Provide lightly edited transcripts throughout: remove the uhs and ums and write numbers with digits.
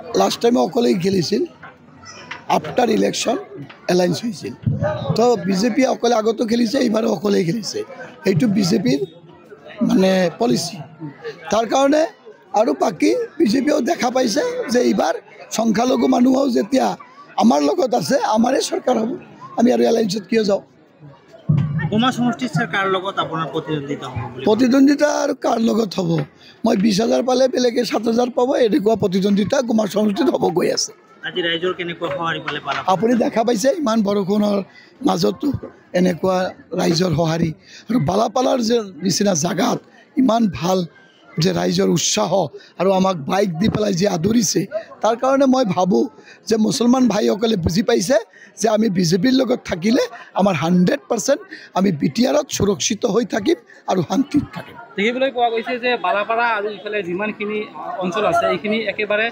last time অকলেই খেলিছিল after election alliance হয়েছিল তো বিজেপি অকলে আগতো খেলিছে এইবারও অকলেই খেলিছে এইটো বিজেপির মানে পলিসি তার কারণে আৰু বাকি বিজেপিও দেখা পাইছে যে এইবাৰ সংখ্যালঘু মানুহও যেতিয়া আমাৰ লগত আছে আমাৰে চৰকাৰ হ'ব আমি আৰু এলায়েন্সত কিয় যাওঁ গোমা সমষ্টিত স্যাৰ কাৰ লগত আপনাৰ প্ৰতিদ্বন্দ্বিতা হবে প্ৰতিদ্বন্দ্বিতা আৰু কাৰ লগত হ'ব মই 20,000 পালে বেলেগে 7,000 পাব এনেকুৱা প্ৰতিদ্বন্দ্বিতা গোমা সমষ্টিত হ'ব গৈ আছে আজি ৰাইজৰ কেনেকুৱা সঁহাৰি পালে পালা আপুনি দেখা পাইছে ইমান বৰষুণৰ মাজতো এনেকুৱা ৰাইজৰ সঁহাৰি আৰু বালাপালাৰ যে নিচিনা জাগাত ইমান ভাল যে ৰাইজৰ উৎসাহ আৰু আমাক বাইক দি পেলাই যে আদৰিছে তাৰ কাৰণে মই ভাবোঁ যে মুছলমান ভাইসকলে বুজি পাইছে যে আমি বিজেপিৰ লগত থাকিলে আমাৰ 100% আমি বিটিআৰত সুৰক্ষিত হৈ থাকিম আৰু শান্তিত থাকিম দেখিবলৈ পোৱা গৈছে যে বালাপাৰা আৰু ইফালে যিমানখিনি অঞ্চল আছে এইখিনি একেবাৰে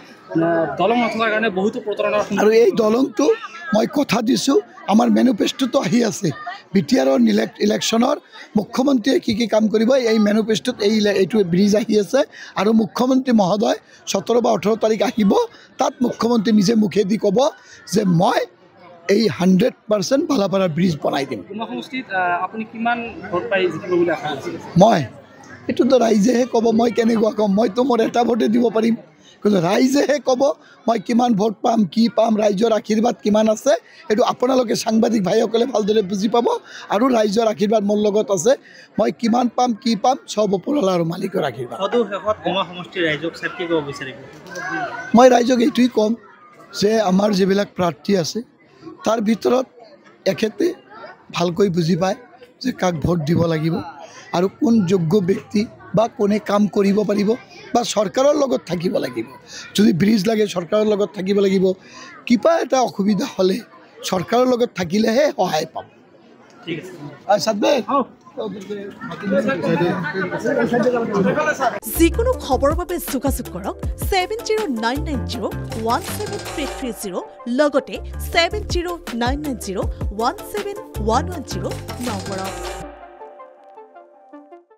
দলং নথকাৰ কাৰণে বহুতো প্ৰতাৰণাৰ আৰু এই দলংটো মই কথা দিছোঁ আমাৰ মেনিফেষ্টোতো আহি আছে বিটিআৰৰ ইলেকশ্যনৰ মুখ্যমন্ত্ৰীয়ে কি কাম কৰিব এই মেনিফেষ্টোত এইটো ব্ৰিজ আহি আছে আৰু মুখ্যমন্ত্ৰী মহোদয় 17 বা 18 তাৰিখ আহিব তাত মুখ্যমন্ত্ৰী নিজে মুখেদি ক'ব যে মই এই 100% বালাপাৰা ব্ৰিজ বনাই দিম গোমা সমষ্টিত আপুনি কিমান ভোট পাই জিকিব বুলি আশা কৰিছে মই এইটোতো ৰাইজেহে ক'ব মই কেনেকুৱা ক'ম মইতো মোৰ এটা ভোটে দিব পাৰিম কিন্তু ৰাইজেহে ক'ব মই কিমান ভোট পাম কি পাম ৰাইজৰ আশীৰ্বাদ কিমান আছে এইটো আপোনালোকে সাংবাদিক ভাইসকলে ভালদৰে বুজি পাব আৰু ৰাইজৰ আশীৰ্বাদ মোৰ লগত আছে মই কিমান পাম কি পাম সব ওপৰৱালা আৰু মালিকৰ আশীৰ্বাদ সদৌ শেষত গোমা সমষ্টিৰ ৰাইজক স্যাৰ কি ক'ব বিচাৰিব মই ৰাইজক এইটোৱেই ক'ম যে আমাৰ যিবিলাক প্ৰাৰ্থী আছে তাৰ ভিতৰত এখেতে ভালকৈ বুজি পায় যে কাক ভোট দিব লাগিব আৰু কোন যোগ্য ব্যক্তি বা কোনে কাম কৰিব পাৰিব বা চৰকাৰৰ লগত থাকিব লাগিব যদি ব্ৰিজ লাগে চৰকাৰৰ লগত থাকিব লাগিব কিবা এটা অসুবিধা হ'লে চৰকাৰৰ লগত থাকিলেহে সহায় পাম ঠিক আছে যিকোনো খবৰৰ বাবে যোগাযোগ কৰক 7099017330 লগতে 7099017110 নম্বৰত